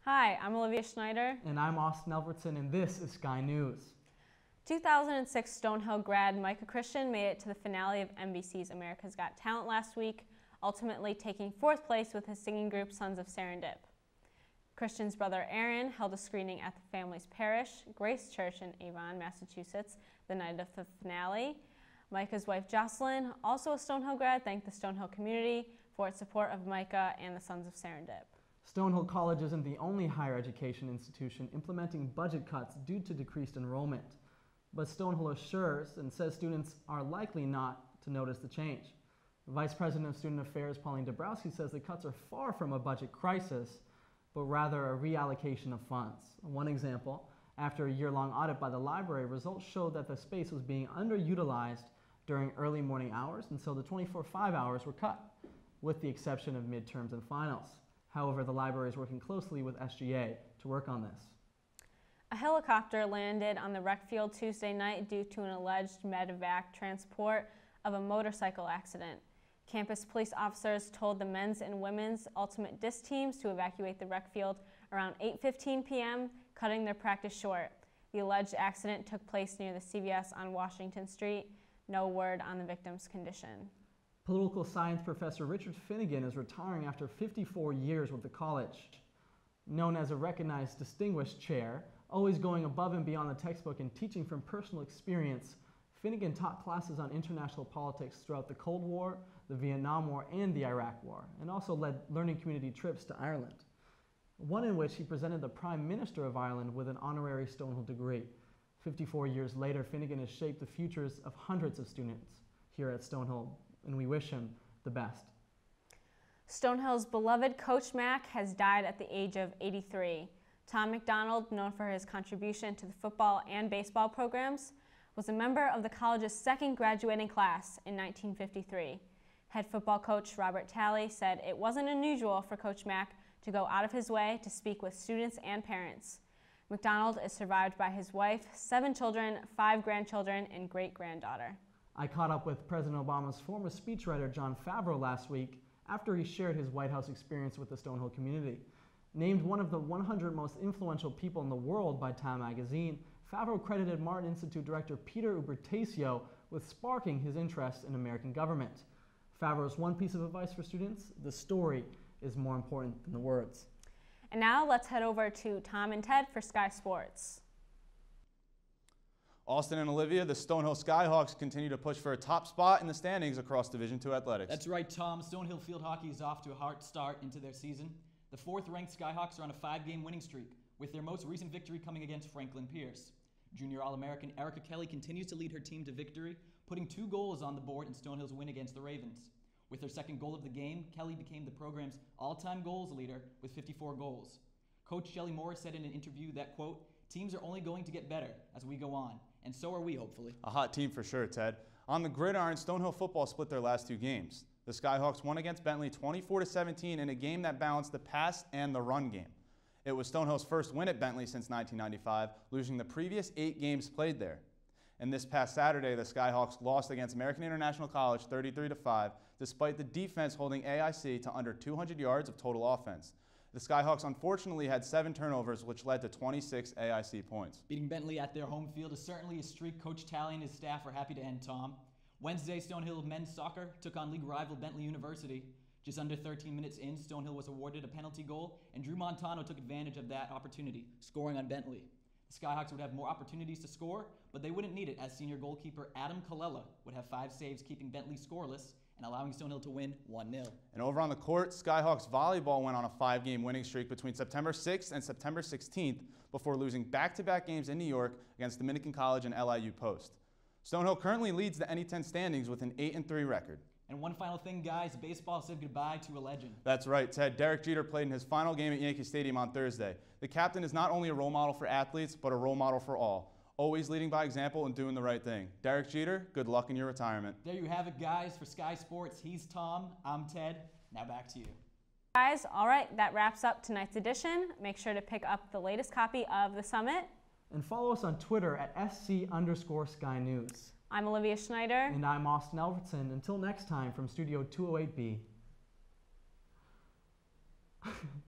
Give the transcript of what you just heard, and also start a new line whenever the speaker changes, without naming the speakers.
Hi, I'm Olivia Schneider.
And I'm Austin Alfredson, and this is Sky News.
2006 Stonehill grad Micah Christian made it to the finale of NBC's America's Got Talent last week, ultimately taking 4th place with his singing group Sons of Serendip. Christian's brother Aaron held a screening at the family's parish, Grace Church in Avon, Massachusetts, the night of the finale. Micah's wife Jocelyn, also a Stonehill grad, thanked the Stonehill community for its support of Micah and the Sons of Serendip.
Stonehill College isn't the only higher education institution implementing budget cuts due to decreased enrollment. But Stonehill assures and says students are likely not to notice the change. Vice President of Student Affairs Pauline Dabrowski says the cuts are far from a budget crisis, but rather a reallocation of funds. One example, after a year-long audit by the library, results showed that the space was being underutilized during early morning hours, and so the 24/5 hours were cut, with the exception of midterms and finals. However, the library is working closely with SGA to work on this.
A helicopter landed on the rec field Tuesday night due to an alleged medevac transport of a motorcycle accident. Campus police officers told the men's and women's ultimate disc teams to evacuate the rec field around 8:15 p.m., cutting their practice short. The alleged accident took place near the CVS on Washington Street. No word on the victim's condition.
Political science professor Richard Finnegan is retiring after 54 years with the college. Known as a recognized distinguished chair, always going above and beyond the textbook and teaching from personal experience, Finnegan taught classes on international politics throughout the Cold War, the Vietnam War, and the Iraq War, and also led learning community trips to Ireland, one in which he presented the Prime Minister of Ireland with an honorary Stonehill degree. 54 years later, Finnegan has shaped the futures of hundreds of students here at Stonehill, and we wish him the best.
Stonehill's beloved Coach Mac has died at the age of 83. Tom McDonald, known for his contribution to the football and baseball programs, was a member of the college's second graduating class in 1953. Head football coach Robert Talley said it wasn't unusual for Coach Mac to go out of his way to speak with students and parents. McDonald is survived by his wife, 7 children, 5 grandchildren, and great-granddaughter.
I caught up with President Obama's former speechwriter Jon Favreau last week after he shared his White House experience with the Stonehill community. Named one of the 100 most influential people in the world by Time magazine, Favreau credited Martin Institute director Peter Ubertasio with sparking his interest in American government. Favreau's one piece of advice for students: the story is more important than the words.
And now let's head over to Tom and Ted for Sky Sports.
Austin and Olivia, the Stonehill Skyhawks continue to push for a top spot in the standings across Division II athletics.
That's right, Tom. Stonehill Field Hockey is off to a hot start into their season. The 4th-ranked Skyhawks are on a 5-game winning streak, with their most recent victory coming against Franklin Pierce. Junior All-American Erica Kelly continues to lead her team to victory, putting 2 goals on the board in Stonehill's win against the Ravens. With her second goal of the game, Kelly became the program's all-time goals leader with 54 goals. Coach Shelley Morris said in an interview that, quote, "Teams are only going to get better as we go on, and so are we, hopefully."
A hot team for sure, Ted. On the gridiron, Stonehill football split their last 2 games. The Skyhawks won against Bentley 24-17 in a game that balanced the pass and the run game. It was Stonehill's first win at Bentley since 1995, losing the previous 8 games played there. And this past Saturday, the Skyhawks lost against American International College 33-5, despite the defense holding AIC to under 200 yards of total offense. The Skyhawks unfortunately had 7 turnovers, which led to 26 AIC points.
Beating Bentley at their home field is certainly a streak Coach Talley and his staff are happy to end, Tom. Wednesday, Stonehill men's soccer took on league rival Bentley University. Just under 13 minutes in, Stonehill was awarded a penalty goal, and Drew Montano took advantage of that opportunity, scoring on Bentley. The Skyhawks would have more opportunities to score, but they wouldn't need it, as senior goalkeeper Adam Colella would have 5 saves, keeping Bentley scoreless and allowing Stonehill to win 1-0.
And over on the court, Skyhawks volleyball went on a 5-game winning streak between September 6th and September 16th before losing back-to-back games in New York against Dominican College and LIU Post. Stonehill currently leads the NE10 standings with an 8-3 record.
And one final thing, guys, baseball said goodbye to a legend.
That's right, Ted. Derek Jeter played in his final game at Yankee Stadium on Thursday. The captain is not only a role model for athletes, but a role model for all, always leading by example and doing the right thing. Derek Jeter, good luck in your retirement.
There you have it, guys. For Sky Sports, he's Tom, I'm Ted. Now back to you.
Guys, all right, that wraps up tonight's edition. Make sure to pick up the latest copy of The Summit.
And follow us on Twitter at SC_SkyNews.
I'm Olivia Schneider.
And I'm Austin Alfredson. Until next time from Studio 208B.